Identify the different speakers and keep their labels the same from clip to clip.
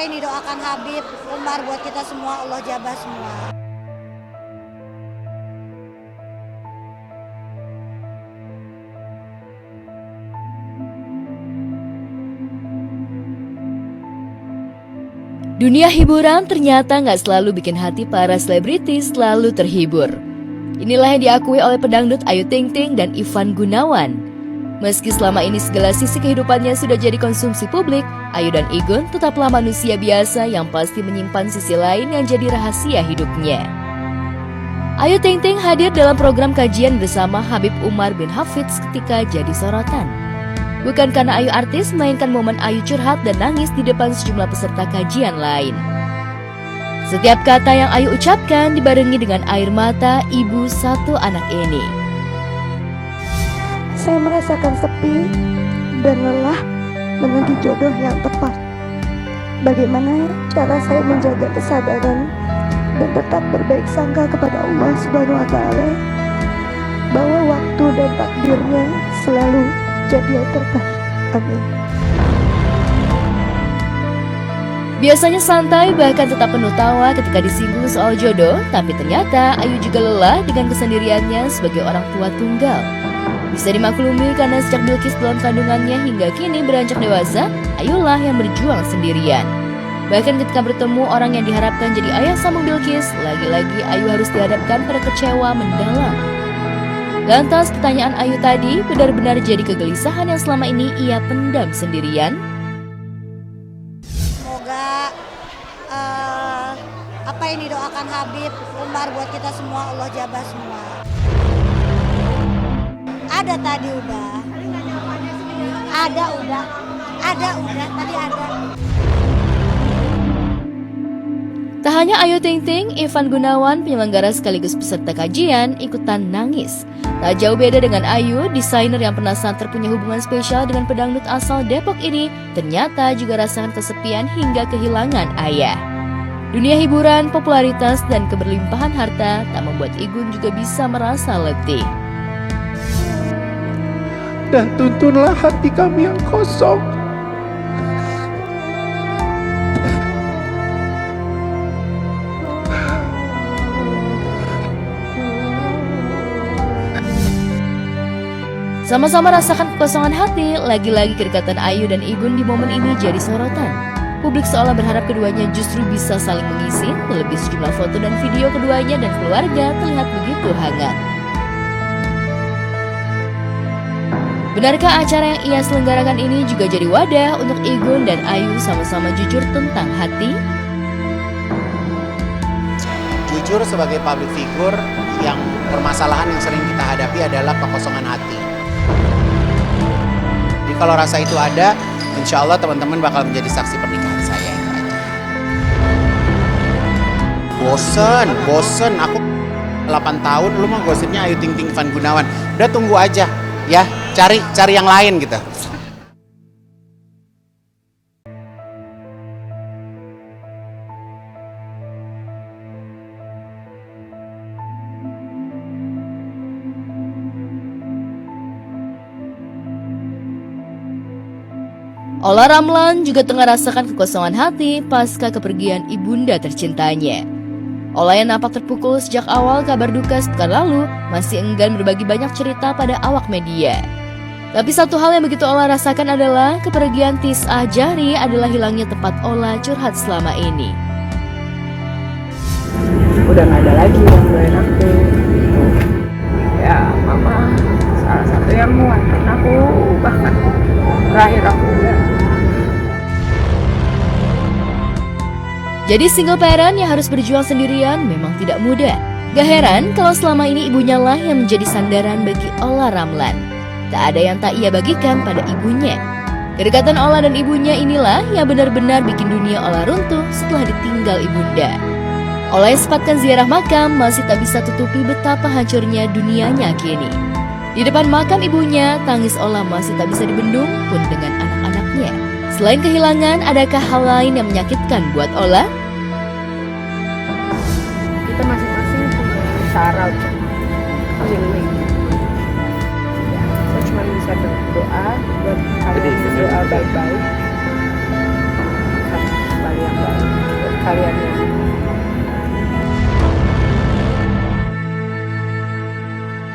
Speaker 1: yang didoakan Habib Umar buat kita semua, Allah jabah semua.
Speaker 2: Dunia hiburan ternyata nggak selalu bikin hati para selebritis selalu terhibur. Inilah yang diakui oleh pedangdut Ayu Ting Ting dan Ivan Gunawan. Meski selama ini segala sisi kehidupannya sudah jadi konsumsi publik, Ayu dan Igun tetaplah manusia biasa yang pasti menyimpan sisi lain yang jadi rahasia hidupnya. Ayu Ting Ting hadir dalam program kajian bersama Habib Umar bin Hafidz ketika jadi sorotan. Bukan karena Ayu artis, melainkan momen Ayu curhat dan nangis di depan sejumlah peserta kajian lain. Setiap kata yang Ayu ucapkan dibarengi dengan air mata ibu satu anak ini.
Speaker 3: Saya merasakan sepi dan lelah menanti jodoh yang tepat. Bagaimana cara saya menjaga kesadaran dan tetap berbaik sangka kepada Allah Subhanahu wa Ta'ala bahwa waktu dan takdirnya selalu jadi yang terbaik. Amin.
Speaker 2: Biasanya santai bahkan tetap penuh tawa ketika disinggung soal jodoh, tapi ternyata Ayu juga lelah dengan kesendiriannya sebagai orang tua tunggal. Bisa dimaklumi karena sejak Bilqis dalam kandungannya hingga kini beranjak dewasa, Ayulah yang berjuang sendirian. Bahkan ketika bertemu orang yang diharapkan jadi ayah sambung Bilqis, lagi-lagi Ayu harus dihadapkan pada kecewa mendalam. Lantas pertanyaan Ayu tadi benar-benar jadi kegelisahan yang selama ini ia pendam sendirian?
Speaker 1: Semoga apa yang didoakan Habib Umar buat kita semua, Allah jabah semua. Ada tadi udah. Ada udah, tadi ada.
Speaker 2: Tak hanya Ayu Ting Ting, Ivan Gunawan, penyelenggara sekaligus peserta kajian, ikutan nangis. Tak jauh beda dengan Ayu, desainer yang pernah santer punya hubungan spesial dengan pedangdut asal Depok ini ternyata juga rasakan kesepian hingga kehilangan ayah. Dunia hiburan, popularitas, dan keberlimpahan harta tak membuat Igun juga bisa merasa letih.
Speaker 4: Dan tuntunlah hati kami yang kosong.
Speaker 2: Sama-sama rasakan kekosongan hati, lagi-lagi kedekatan Ayu dan Igun di momen ini jadi sorotan. Publik seolah berharap keduanya justru bisa saling mengisi, terlebih sejumlah foto dan video keduanya dan keluarga terlihat begitu hangat. Benarkah acara yang ia selenggarakan ini juga jadi wadah untuk Igun dan Ayu sama-sama jujur tentang hati?
Speaker 5: Jujur sebagai public figure, yang permasalahan yang sering kita hadapi adalah kekosongan hati. Jadi kalau rasa itu ada, insya Allah teman-teman bakal menjadi saksi pernikahan saya. Itu aja. Bosen. Aku 8 tahun, lu mah gosipnya Ayu Ting Ting Ivan Gunawan. Udah tunggu aja, ya. Cari yang lain gitu.
Speaker 2: Ola Ramlan juga tengah rasakan kekosongan hati pasca kepergian ibunda tercintanya. Ola yang nampak terpukul sejak awal kabar duka sepekan lalu masih enggan berbagi banyak cerita pada awak media. Tapi satu hal yang begitu Ola rasakan adalah kepergian Tis'ah Jahri adalah hilangnya tempat Ola curhat selama ini.
Speaker 3: Udah gak ada lagi yang doain aku. Ya mama salah satu yang nguatin aku, bahkan terakhir aku udah.
Speaker 2: Jadi single parent yang harus berjuang sendirian memang tidak mudah. Gak heran kalau selama ini ibunya lah yang menjadi sandaran bagi Ola Ramlan. Tak ada yang tak ia bagikan pada ibunya. Kedekatan Ola dan ibunya inilah yang benar-benar bikin dunia Ola runtuh setelah ditinggal ibunda. Ola yang sempatkan ziarah makam masih tak bisa tutupi betapa hancurnya dunianya kini. Di depan makam ibunya, tangis Ola masih tak bisa dibendung pun dengan anak-anaknya. Selain kehilangan, adakah hal lain yang menyakitkan buat Ola?
Speaker 3: Kita masing-masing punya cara untuk healing. Ya, saya cuma bisa berdoa buat kalian berdoa baik-baik. Kembali yang
Speaker 6: kalian ya.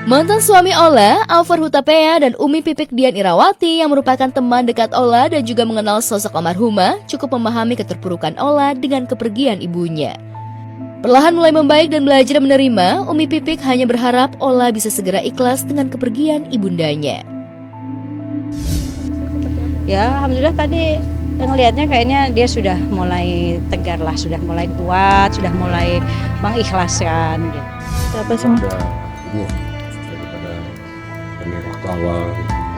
Speaker 2: Mantan suami Ola, Alvar Hutapea dan Umi Pipik Dian Irawati yang merupakan teman dekat Ola dan juga mengenal sosok almarhumah cukup memahami keterpurukan Ola dengan kepergian ibunya. Perlahan mulai membaik dan belajar menerima, Umi Pipik hanya berharap Ola bisa segera ikhlas dengan kepergian ibundanya.
Speaker 6: Ya, alhamdulillah tadi ngelihatnya kayaknya dia sudah mulai tegar lah, sudah mulai kuat, sudah mulai mengikhlaskan gitu.
Speaker 3: Siapa sih?
Speaker 7: Daripada dari waktu awal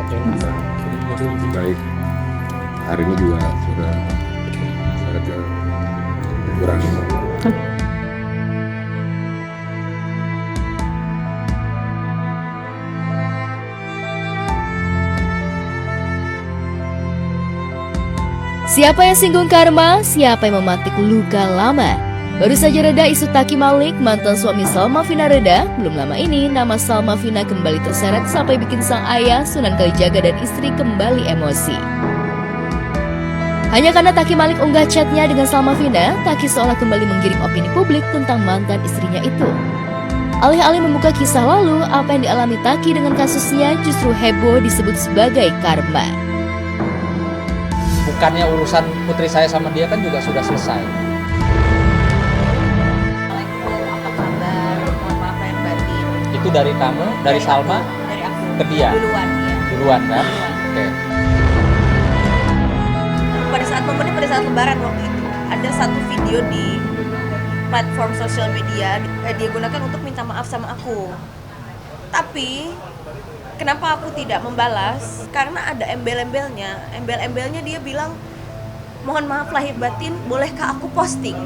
Speaker 7: jadi lebih baik. Hari ini juga sudah sangat berkurang.
Speaker 2: Siapa yang singgung karma, siapa yang mematik luka lama. Baru saja reda isu Taki Malik, mantan suami Salma Vina reda. Belum lama ini nama Salma Vina kembali terseret sampai bikin sang ayah Sunan Kalijaga dan istri kembali emosi. Hanya karena Taki Malik unggah chatnya dengan Salma Vina, Taki seolah kembali menggiring opini publik tentang mantan istrinya itu. Alih-alih membuka kisah lalu, apa yang dialami Taki dengan kasusnya justru heboh disebut sebagai karma.
Speaker 8: Bukannya urusan putri saya sama dia kan juga sudah selesai.
Speaker 6: Apa kabar? Mohon maaf lahir batin.
Speaker 8: Itu dari kamu, dari Salma
Speaker 6: Dari aku.
Speaker 8: ke dia.
Speaker 6: Duluan ya.
Speaker 8: Duluan kan? Oke.
Speaker 9: Pada saat momennya pada saat lebaran waktu itu ada satu video di platform sosial media dia gunakan untuk minta maaf sama aku. Tapi kenapa aku tidak membalas? Karena ada embel-embelnya. Embel-embelnya dia bilang, mohon maaf lahir batin, bolehkah aku posting?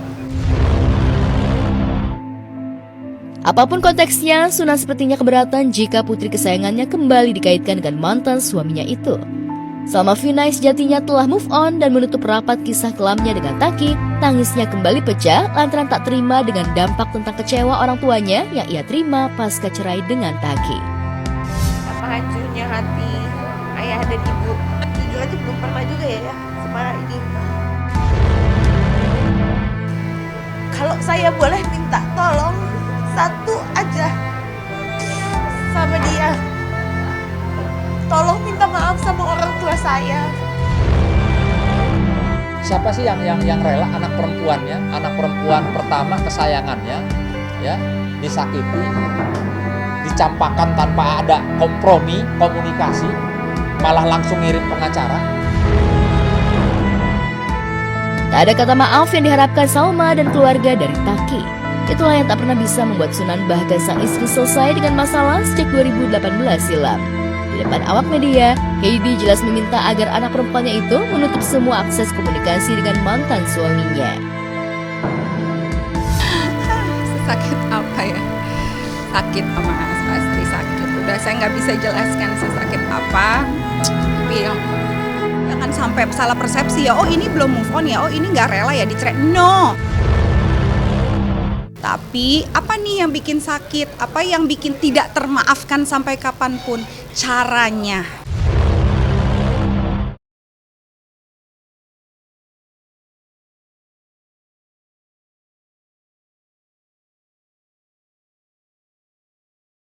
Speaker 2: Apapun konteksnya, Sunan sepertinya keberatan jika putri kesayangannya kembali dikaitkan dengan mantan suaminya itu. Salma Vina sejatinya telah move on dan menutup rapat kisah kelamnya dengan Taki, tangisnya kembali pecah lantaran tak terima dengan dampak tentang kecewa orang tuanya yang ia terima pasca cerai dengan Taki.
Speaker 9: Apa hancurnya hati ayah dan ibu. Jujur aja belum pernah juga ya separah ini. Kalau saya boleh minta tolong satu aja sama dia, tolong minta maaf sama orang tua saya.
Speaker 8: Siapa sih yang rela anak perempuannya, anak perempuan pertama kesayangannya, ya, disakiti, dicampakkan tanpa ada kompromi, komunikasi, malah langsung ngirim pengacara.
Speaker 2: Tak ada kata maaf yang diharapkan Salma dan keluarga dari Taki. Itulah yang tak pernah bisa membuat Sunan bahkan sang istri selesai dengan masalah sejak 2018 silam. Di depan awak media, Heidi jelas meminta agar anak perempuannya itu menutup semua akses komunikasi dengan mantan suaminya.
Speaker 10: Sakit apa ya? Sakit Mas, pasti sakit. Udah saya nggak bisa jelaskan sesakit apa. Tapi jangan sampai salah persepsi ya. Oh ini belum move on ya. Oh ini nggak rela ya dicerai. No. Tapi apa nih yang bikin sakit? Apa yang bikin tidak termaafkan sampai kapanpun? Caranya.